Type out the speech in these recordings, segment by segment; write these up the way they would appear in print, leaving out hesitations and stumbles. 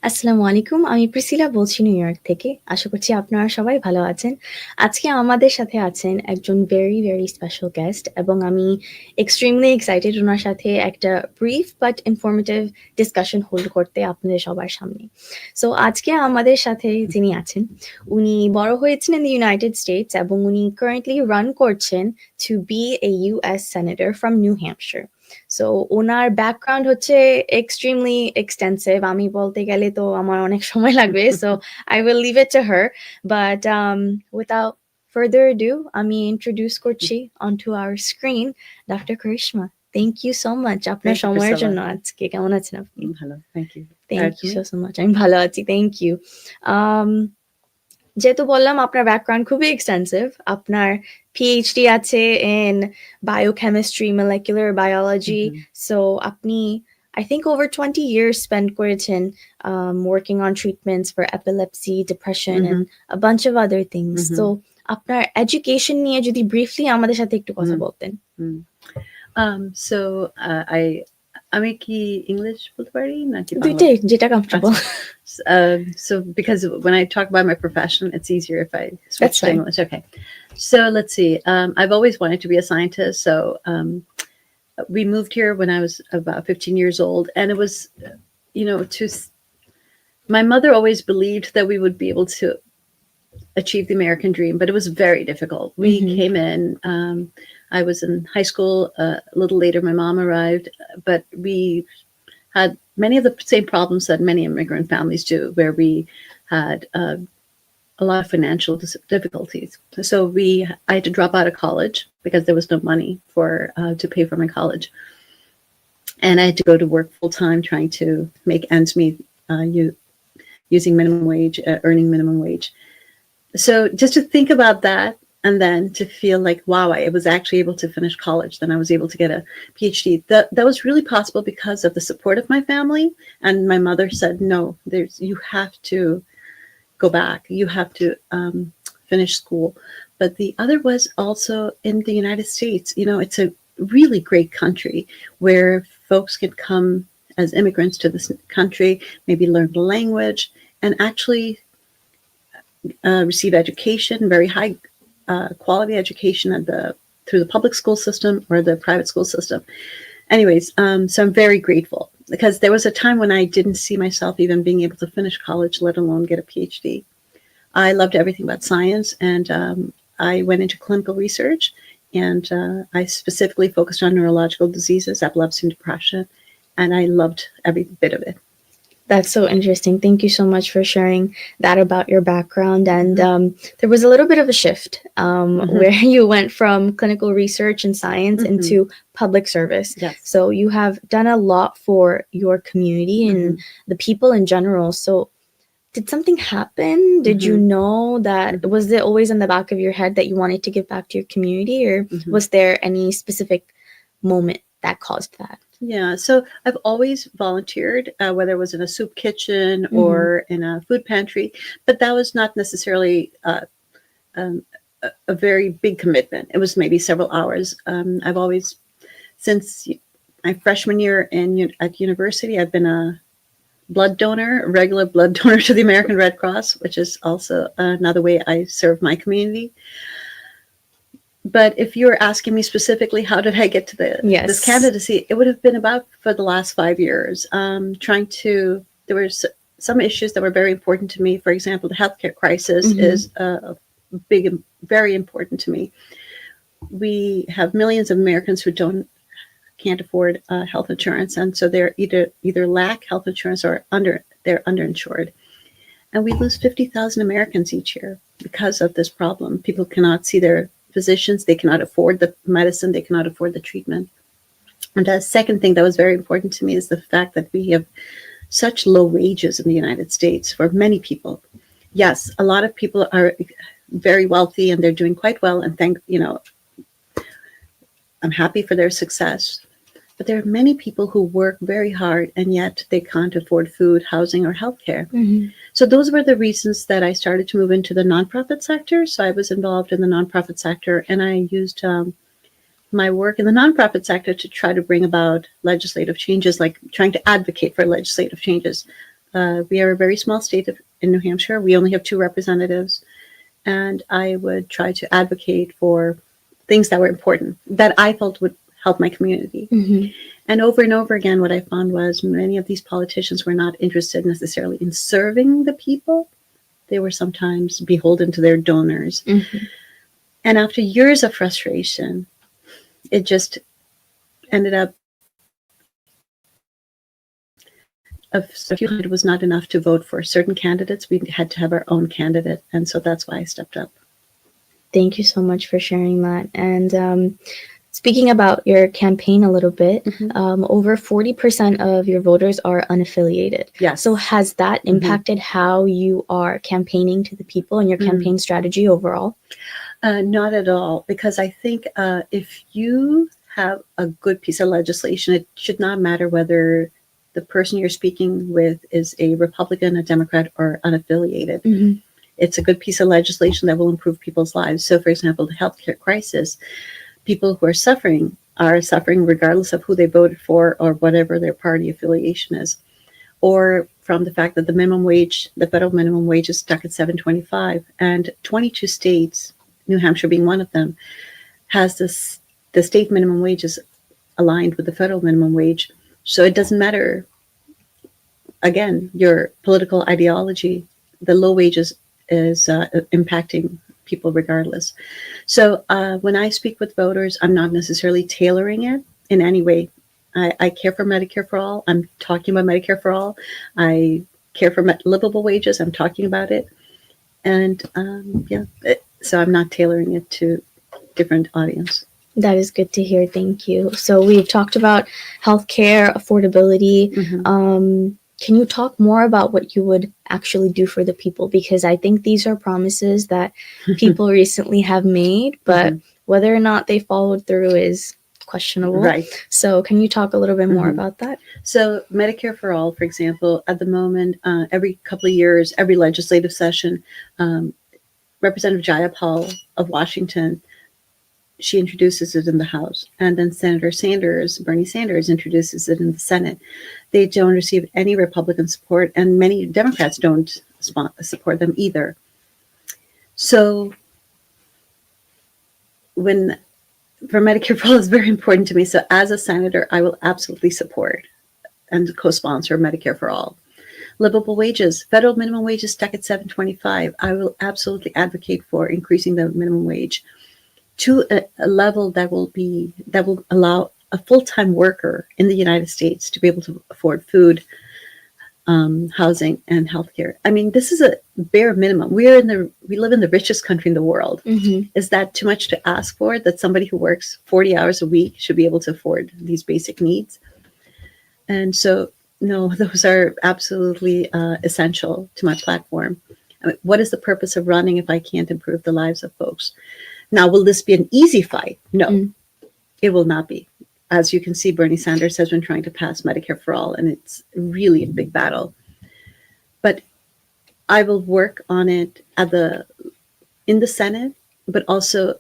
আসসালামু আলাইকুম। আমি প্রিসিলা বলছি নিউইয়র্ক থেকে। আশা করছি আপনারা সবাই ভালো আছেন। আজকে আমাদের সাথে আছেন একজন ভেরি, ভেরি স্পেশাল গেস্ট এবং আমি এক্সট্রিমলি এক্সাইটেড উনার সাথে একটা brief but informative discussion hold করতে আপনাদের সবার সামনে। সো আজকে আমাদের সাথে যিনি আছেন, উনি বড় হয়েছেন ইন দ্য ইউনাইটেড স্টেটস এবং উনি কারেন্টলি রান করছেন to be a US senator from New Hampshire. So ওনার ব্যাকগ্রাউন্ড হচ্ছে এক্সট্রিমলি এক্সটেন্সিভ। আমি বলতে গেলে তো আমার অনেক সময় লাগবে। So I will leave it to her. But without further ado, আমি introduce করছি onto our screen Dr. Karishma. Thank you so much. আপনার Thank you, সময়ের জন্য Priscilla. আজকে কেমন আছেন আপনি? Hello, thank you. Thank you so much. আমি ভালো আছি। Thank you. যেহেতু বললাম আপনার ব্যাকগ্রাউন্ড খুবই এক্সটেন্সিভ, আপনার পিএইচডি আছে in biochemistry, molecular biology. So আপনি I think over 20 years spent করেছেন working on treatments for epilepsy, depression and a bunch of other things. So আপনার এডুকেশন নিয়ে যদি ব্রিফলি আমাদের সাথে একটু কথা বলতেন। So আমি কি ইংলিশ বলতে পারি নাকি বাংলা? দুইটাই, যেটা comfortable. So because when I talk about my profession, it's easier if I switch That's to fine. English. Okay. So let's see. I've always wanted to be a scientist. So we moved here when I was about 15 years old, and it was, my mother always believed that we would be able to achieve the American dream, but it was very difficult. We came in, I was in high school, a little later my mom arrived, but we had many of the same problems that many immigrant families do, where we had a lot of financial difficulties. So I had to drop out of college because there was no money to pay for my college. And I had to go to work full time trying to make ends meet using minimum wage, earning minimum wage. So just to think about that, and then to feel like, wow, I was actually able to finish college. Then I was able to get a PhD. That was really possible because of the support of my family. And my mother said, no, you have to go back. You have to finish school. But the other was also in the United States. It's a really great country where folks can come as immigrants to this country, maybe learn the language, and actually receive education, very high quality education through the public school system or the private school system. Anyways, so I'm very grateful because there was a time when I didn't see myself even being able to finish college, let alone get a PhD. I loved everything about science, and I went into clinical research, and I specifically focused on neurological diseases, epilepsy and depression, and I loved every bit of it. That's so interesting. Thank you so much for sharing that about your background. And there was a little bit of a shift where you went from clinical research and science into public service. Yes. So you have done a lot for your community and the people in general. So did something happen? Did you know that, was it always in the back of your head that you wanted to give back to your community, or was there any specific moment that caused that? Yeah, so I've always volunteered, whether it was in a soup kitchen or in a food pantry, but that was not necessarily a very big commitment. It was maybe several hours. I've always, since my freshman year at university, I've been a blood donor, a regular blood donor to the American Red Cross, which is also another way I serve my community. But if you're asking me specifically, how did I get to this candidacy? It would have been about for the last 5 years, there were some issues that were very important to me. For example, the healthcare crisis is big and very important to me. We have millions of Americans who can't afford health insurance, and so they're either lack health insurance or they're underinsured. And we lose 50,000 Americans each year because of this problem. People cannot see their physicians, they cannot afford the medicine, they cannot afford the treatment. And the second thing that was very important to me is the fact that we have such low wages in the United States for many people. Yes, a lot of people are very wealthy and they're doing quite well, and I'm happy for their success. But there are many people who work very hard and yet they can't afford food, housing, or healthcare. So those were the reasons that I started to move into the nonprofit sector. So I was involved in the nonprofit sector, and I used my work in the nonprofit sector to try to bring about legislative changes, like trying to advocate for legislative changes We are a very small state in New Hampshire. We only have 2 representatives, and I would try to advocate for things that were important that I felt would help my community. Mhm. And over again, what I found was many of these politicians were not interested necessarily in serving the people. They were sometimes beholden to their donors. Mhm. And after years of frustration, it just ended up of a few hundred was not enough to vote for certain candidates. We had to have our own candidate. And so that's why I stepped up. Thank you so much for sharing that. And speaking about your campaign a little bit, over 40% of your voters are unaffiliated. Yes. So has that impacted how you are campaigning to the people and your campaign strategy overall? Not at all, because I think if you have a good piece of legislation, it should not matter whether the person you're speaking with is a Republican, a Democrat, or unaffiliated. It's a good piece of legislation that will improve people's lives. So, for example, the healthcare crisis, people who are suffering regardless of who they voted for or whatever their party affiliation is. Or from the fact that the minimum wage, the federal minimum wage is stuck at $7.25, and 22 states, New Hampshire being one of them, has the state minimum wage is aligned with the federal minimum wage. So it doesn't matter, again, your political ideology, the low wages is impacting people regardless. So when I speak with voters, I'm not necessarily tailoring it in any way. I care for Medicare for all. I'm talking about Medicare for all. I care for livable wages. I'm talking about it. And so I'm not tailoring it to different audience. That is good to hear. Thank you. So we've talked about healthcare, affordability. Can you talk more about what you would actually do for the people? Because I think these are promises that people recently have made, but whether or not they followed through is questionable. Right. So can you talk a little bit more about that? So Medicare for all, for example, at the moment, every couple of years, every legislative session, Representative Jayapal of Washington, she introduces it in the House. And then Senator Sanders, Bernie Sanders, introduces it in the Senate. They don't receive any Republican support, and many Democrats don't support them either. So for Medicare for all is very important to me. So as a senator, I will absolutely support and co-sponsor Medicare for all. Livable wages, federal minimum wage is stuck at $7.25. I will absolutely advocate for increasing the minimum wage to a level that will allow a full-time worker in the United States to be able to afford food, housing, and healthcare. I mean, this is a bare minimum. We live in the richest country in the world. Is that too much to ask for? That somebody who works 40 hours a week should be able to afford these basic needs? And so, no, those are absolutely essential to my platform. I mean, what is the purpose of running if I can't improve the lives of folks? Now, will this be an easy fight? No, it will not be. As you can see, Bernie Sanders has been trying to pass Medicare for all, and it's really a big battle. But I will work on it in the Senate, but also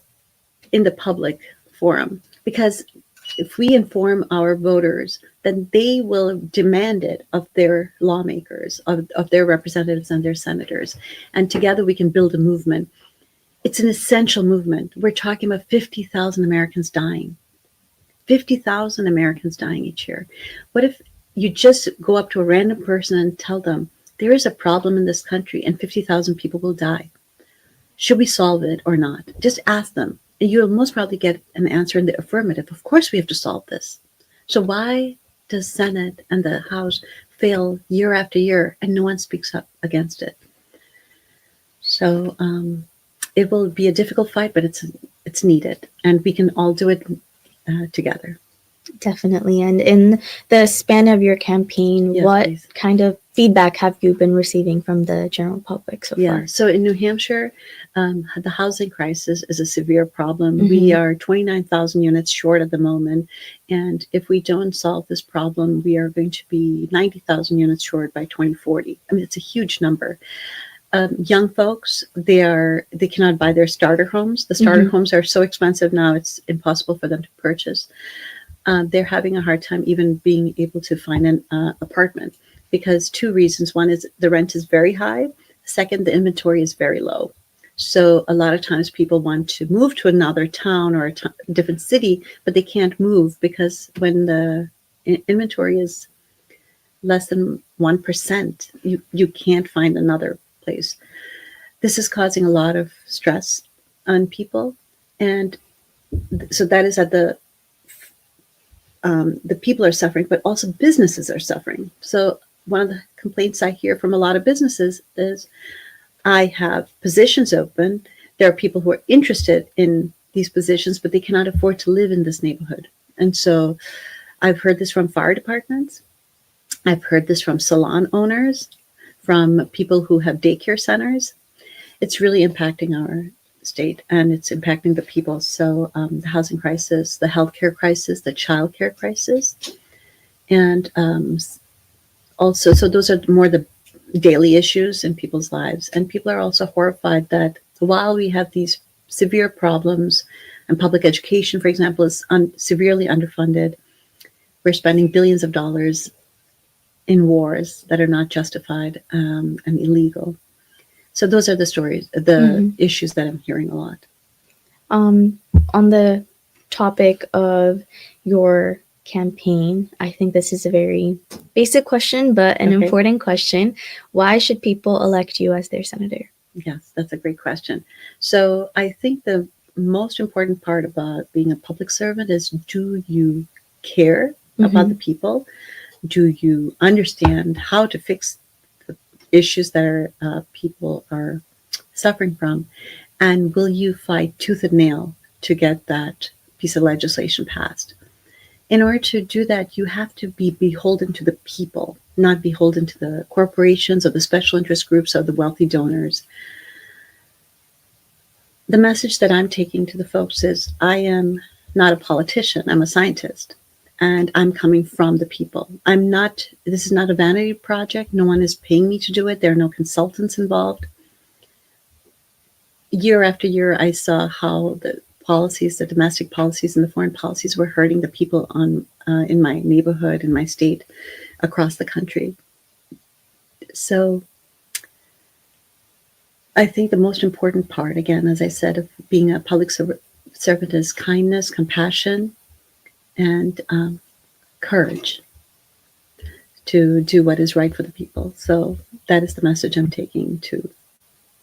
in the public forum, because if we inform our voters, then they will demand it of their lawmakers, of their representatives and their senators. And together we can build a movement. It's an essential movement. We're talking about 50,000 Americans dying. 50,000 Americans dying each year. What if you just go up to a random person and tell them, there is a problem in this country and 50,000 people will die. Should we solve it or not? Just ask them. And you'll most probably get an answer in the affirmative. Of course we have to solve this. So why does Senate and the House fail year after year and no one speaks up against it? So it will be a difficult fight, but it's needed, and we can all do it together. Definitely. And in the span of your campaign, what kind of feedback have you been receiving from the general public so far? So in New Hampshire, the housing crisis is a severe problem. We are 29,000 units short at the moment. And if we don't solve this problem, we are going to be 90,000 units short by 2040. I mean, it's a huge number. Young folks, they cannot buy their starter homes. The starter homes are so expensive now, it's impossible for them to purchase. They're having a hard time even being able to find an apartment because two reasons. One is the rent is very high. Second, the inventory is very low. So a lot of times people want to move to another town or a different city, but they can't move because when the inventory is less than 1%, you can't find another place. This is causing a lot of stress on people. And so that is at the people are suffering, but also businesses are suffering. So one of the complaints I hear from a lot of businesses is, I have positions open. There are people who are interested in these positions, but they cannot afford to live in this neighborhood. And so I've heard this from fire departments. I've heard this from salon owners, from people who have daycare centers. It's really impacting our state, and it's impacting the people. So the housing crisis, the healthcare crisis, the childcare crisis, and also, so those are more the daily issues in people's lives. And people are also horrified that while we have these severe problems, and public education, for example, is severely underfunded, we're spending billions of dollars in wars that are not justified and illegal. So those are the stories, the issues that I'm hearing a lot. On the topic of your campaign, I think this is a very basic question, but an important question. Why should people elect you as their senator? Yes, that's a great question. So I think the most important part about being a public servant is, do you care about the people? Do you understand how to fix the issues that people are suffering from? And will you fight tooth and nail to get that piece of legislation passed? In order to do that, you have to be beholden to the people, not beholden to the corporations or the special interest groups or the wealthy donors. The message that I'm taking to the folks is, I am not a politician, I'm a scientist, and I'm coming from the people. This is not a vanity project. No one is paying me to do it. There are no consultants involved. Year after year, I saw how the policies, the domestic policies and the foreign policies, were hurting the people in my neighborhood, in my state, across the country. So I think the most important part, again, as I said, of being a public servant is kindness, compassion, and courage to do what is right for the people. So that is the message I'm taking to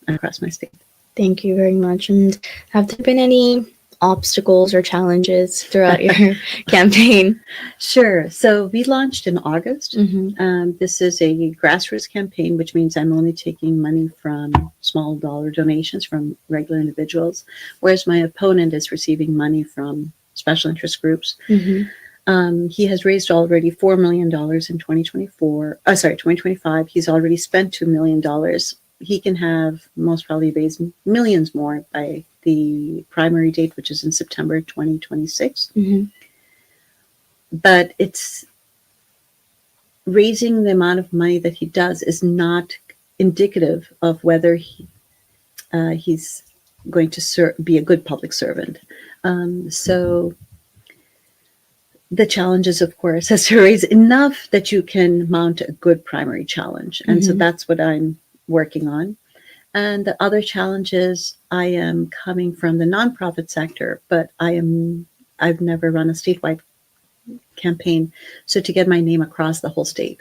across my state. Thank you very much. And have there been any obstacles or challenges throughout your campaign? Sure. So we launched in August. This is a grassroots campaign, which means I'm only taking money from small dollar donations from regular individuals, whereas my opponent is receiving money from special interest groups. He has raised already $4 million in 2025. He's already spent $2 million. He can have most probably raise millions more by the primary date, which is in September 2026. But it's raising the amount of money that he does is not indicative of whether he's going to be a good public servant. So the challenge is, of course, is to raise enough that you can mount a good primary challenge. And so that's what I'm working on. And the other challenge is, I am coming from the nonprofit sector, but I've never run a statewide campaign. So to get my name across the whole state.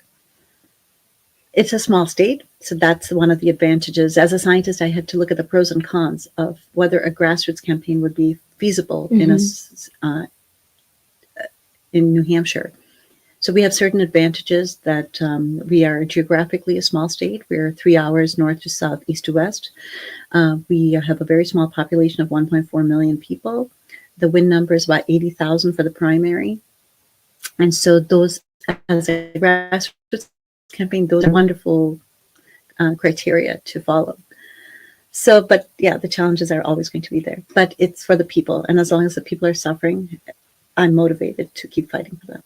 It's a small state, so that's one of the advantages. As a scientist, I had to look at the pros and cons of whether a grassroots campaign would be feasible in New Hampshire. So we have certain advantages that we are geographically a small state. We're 3 hours north to south, east to west. We have a very small population of 1.4 million people. The win number is about 80,000 for the primary. And so those, as a grassroots campaign, those are wonderful criteria to follow. So, but yeah, the challenges are always going to be there. But it's for the people. And as long as the people are suffering, I'm motivated to keep fighting for them.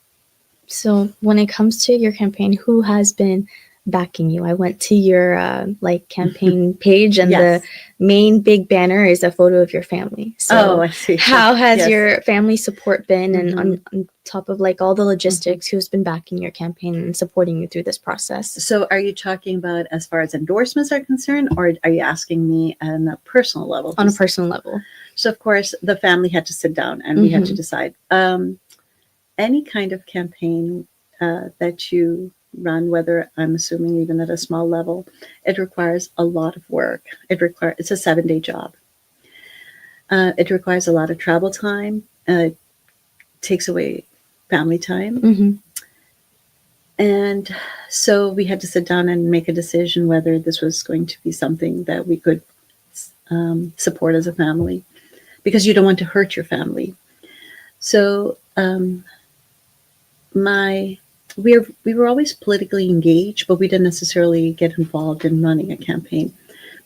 So when it comes to your campaign, who has been backing you. I went to your like campaign page, and the Yes. main big banner is a photo of your family. Oh, So I see. how has Yes. your family support been, and hmm on top of like all the logistics, who's been backing your campaign and supporting you through this process? So, are you talking about as far as endorsements are concerned, or are you asking me on a personal level? On a personal level. So, of course, the family had to sit down and we had to decide. Any kind of campaign that you run, whether I'm assuming even at a small level, it requires a lot of work. It's a 7-day job. It requires a lot of travel time. It takes away family time. And so we had to sit down and make a decision whether this was going to be something that we could support as a family, because you don't want to hurt your family. So we were always politically engaged, but we didn't necessarily get involved in running a campaign.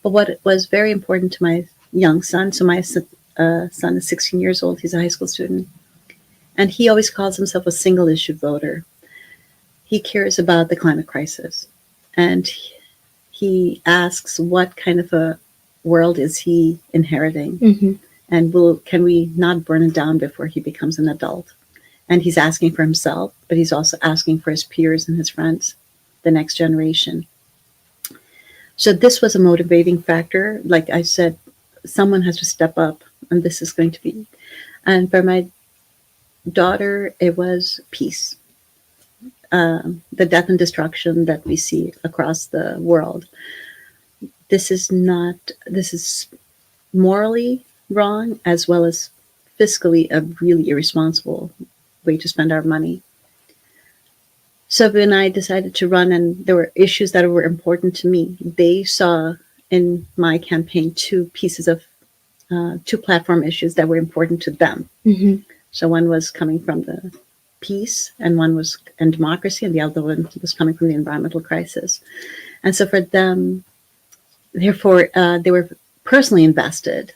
But what was very important to my young son, so my son is 16 years old, he's a high school student, and he always calls himself a single issue voter. He cares about the climate crisis, and he asks what kind of a world is he inheriting, and can we not burn it down before he becomes an adult? And he's asking for himself, but he's also asking for his peers and his friends, the next generation. So this was a motivating factor. Like I said, someone has to step up, and this is going to be. And for my daughter, it was peace. The death and destruction that we see across the world. This is morally wrong, as well as fiscally a really irresponsible way to spend our money. So when I decided to run, and there were issues that were important to me, they saw in my campaign two platform issues that were important to them. So one was coming from the peace, and democracy, and the other one was coming from the environmental crisis. And so for them, therefore, they were personally invested.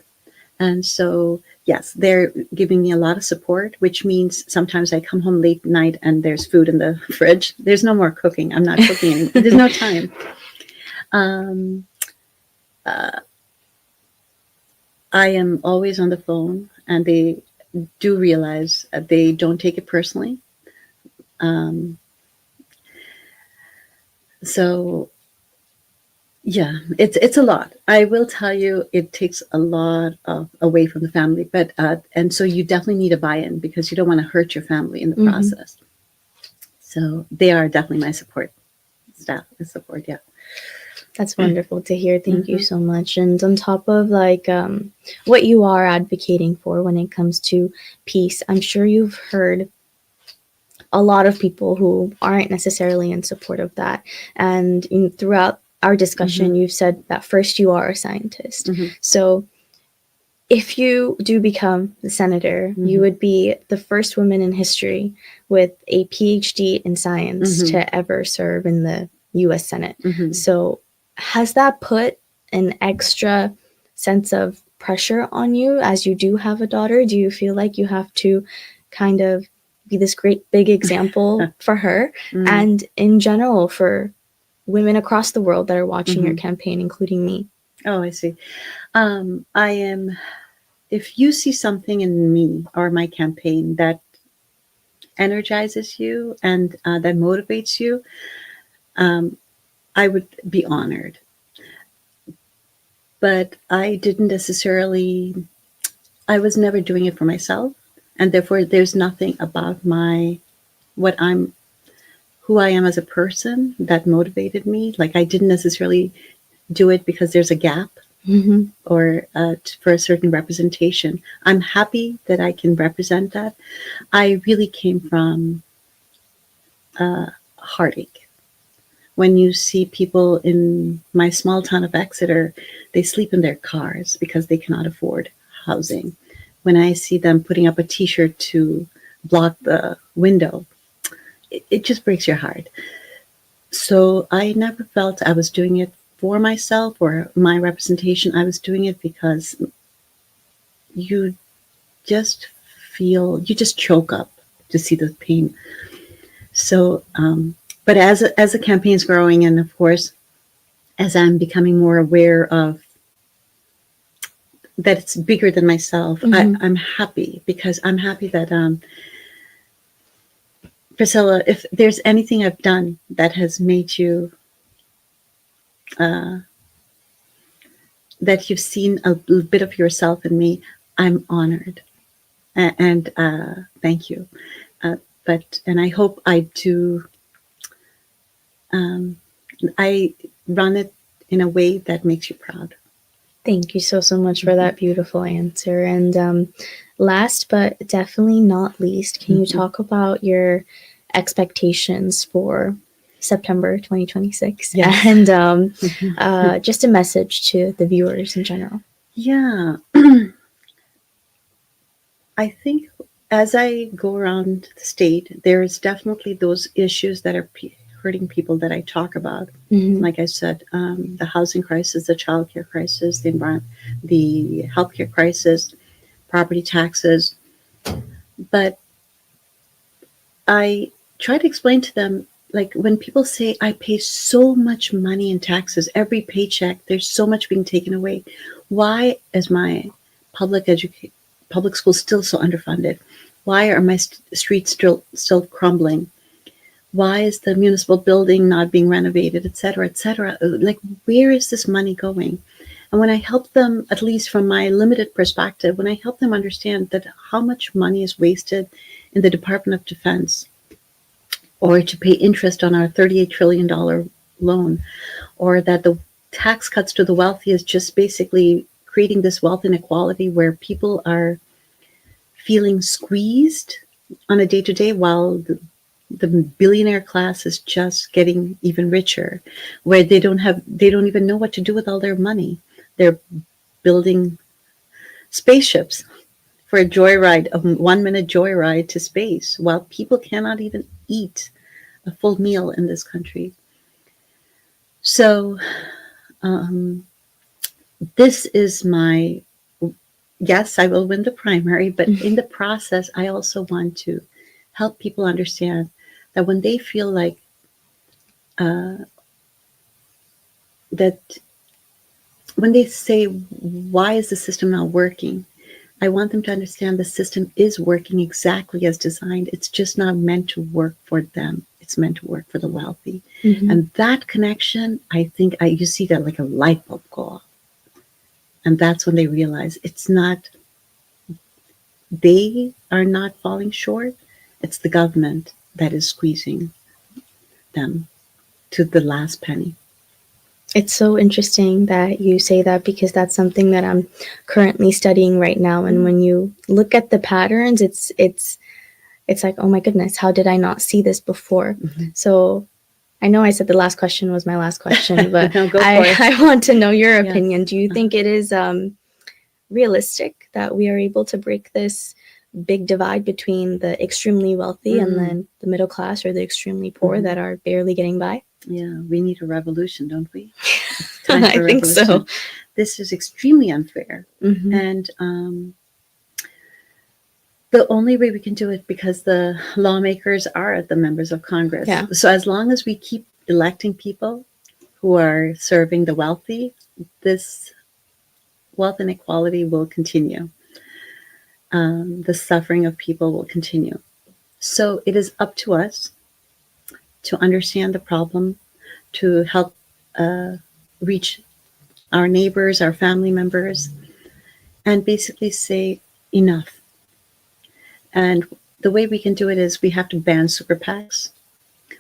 And so, yes, they're giving me a lot of support, which means sometimes I come home late night and there's food in the fridge. There's no more cooking. I'm not cooking anymore. There's no time. I am always on the phone, and they do realize that they don't take it personally. So yeah, it's a lot. I will tell you, it takes a lot away from the family, but and so you definitely need a buy-in, because you don't want to hurt your family in the process. So they are definitely my support staff and support. Yeah, that's wonderful to hear. Thank you so much. And on top of like what you are advocating for when it comes to peace, I'm sure you've heard a lot of people who aren't necessarily in support of that. And throughout our discussion, you've said that first you are a scientist. So if you do become the senator, you would be the first woman in history with a PhD in science to ever serve in the US Senate. So has that put an extra sense of pressure on you as you do have a daughter? Do you feel like you have to kind of be this great big example for her and in general for women across the world that are watching your campaign, including me? Oh, I see. I am. If you see something in me or my campaign that energizes you and that motivates you, I would be honored. But I didn't necessarily. I was never doing it for myself, and therefore there's nothing about what I'm who I am as a person that motivated me. Like, I didn't necessarily do it because there's a gap or for a certain representation. I'm happy that I can represent that. I really came from heartache. When you see people in my small town of Exeter, they sleep in their cars because they cannot afford housing. When I see them putting up a T-shirt to block the window, it just breaks your heart. So I never felt I was doing it for myself or my representation. I was doing it because you you just choke up to see the pain. So But as the campaign's growing, and of course, as I'm becoming more aware of that it's bigger than myself, I'm happy, because I'm happy that Priscilla, if there's anything I've done that has made you that you've seen a little bit of yourself in me, I'm honored, and thank you. And I hope I do. I run it in a way that makes you proud. Thank you so much for that beautiful answer. And last but definitely not least, can you talk about your expectations for September 2026? Yes. And just a message to the viewers in general. Yeah. I think as I go around the state, there's definitely those issues that are hurting people that I talk about. Like I said, the housing crisis, the childcare crisis, the healthcare crisis, property taxes. But I try to explain to them, like when people say, I pay so much money in taxes, every paycheck, there's so much being taken away. Why is my public school still so underfunded? Why are my streets still crumbling? Why is the municipal building not being renovated, et cetera, et cetera? Like, where is this money going? And when I help them, at least from my limited perspective, when I help them understand that how much money is wasted in the Department of Defense, or to pay interest on our $38 trillion loan, or that the tax cuts to the wealthy is just basically creating this wealth inequality where people are feeling squeezed on a day-to-day, while the billionaire class is just getting even richer, where they don't even know what to do with all their money. They're building spaceships for a joyride, a 1-minute joyride to space, while people cannot even eat a full meal in this country. So this is my, yes, I will win the primary, but in the process, I also want to help people understand that when they feel like that, when they say, why is the system not working? I want them to understand the system is working exactly as designed. It's just not meant to work for them. It's meant to work for the wealthy. And that connection, I think you see that like a light bulb go off. And that's when they realize it's not, they are not falling short. It's the government that is squeezing them to the last penny. It's so interesting that you say that, because that's something that I'm currently studying right now. And when you look at the patterns, it's like, oh my goodness, how did I not see this before? So I know I said the last question was my last question, but No, go for it. I want to know your opinion. Do you think it is realistic that we are able to break this big divide between the extremely wealthy and then the middle class or the extremely poor that are barely getting by? Yeah, we need a revolution, don't we? I think so. This is extremely unfair. And the only way we can do it, because the lawmakers are the members of Congress. Yeah. So as long as we keep electing people who are serving the wealthy, this wealth inequality will continue. The suffering of people will continue. So it is up to us to understand the problem, to help reach our neighbors, our family members, and basically say enough. And the way we can do it is we have to ban super PACs.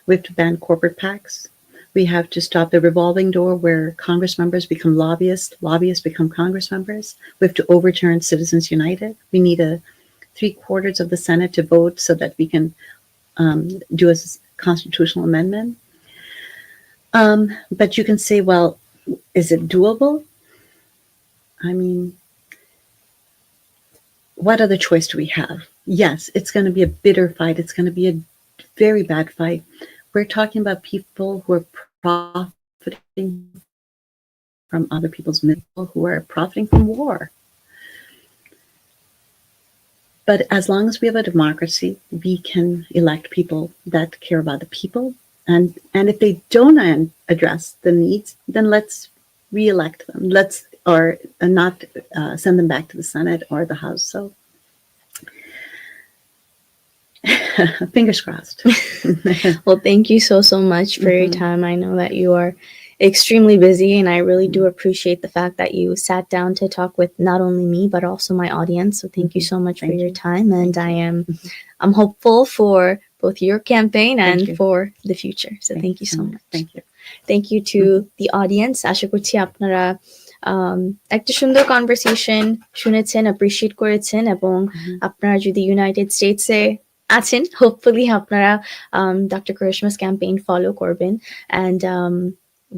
We have to ban corporate PACs. We have to stop the revolving door where Congress members become lobbyists, lobbyists become Congress members. We have to overturn Citizens United. We need 3/4 of the Senate to vote so that we can do a constitutional amendment. But you can say, well, is it doable? I mean, what other choice do we have? Yes, it's going to be a bitter fight. It's going to be a very bad fight. We're talking about people who are profiting from other people's misery, who are profiting from war. But as long as we have a democracy, we can elect people that care about the people And if they don't address the needs, then let's re-elect them. Or not send them back to the Senate or the House. So fingers crossed. Well, thank you so much for your time. I know that you are extremely busy, and I really do appreciate the fact that you sat down to talk with not only me but also my audience. So thank you so much for your time, and I'm hopeful for both your campaign and for the future. So thank you so much. Thank you. Thank you to the audience. আশা করছি আপনারা একটা সুন্দর conversation শুনেছেন, appreciate করেছেন, এবং আপনারা যদি United স্টেটসে আছেন, হোপফুলি আপনারা Dr. Karishma's campaign follow করবেন, and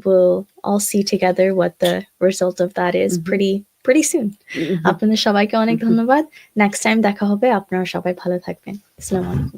we'll all see together what the result of that is pretty soon. আপনাদের সবাইকে অনেক ধন্যবাদ. Next time দেখা হবে. আপনারা সবাই ভালো থাকবেন. আসসালামু আলাইকুম.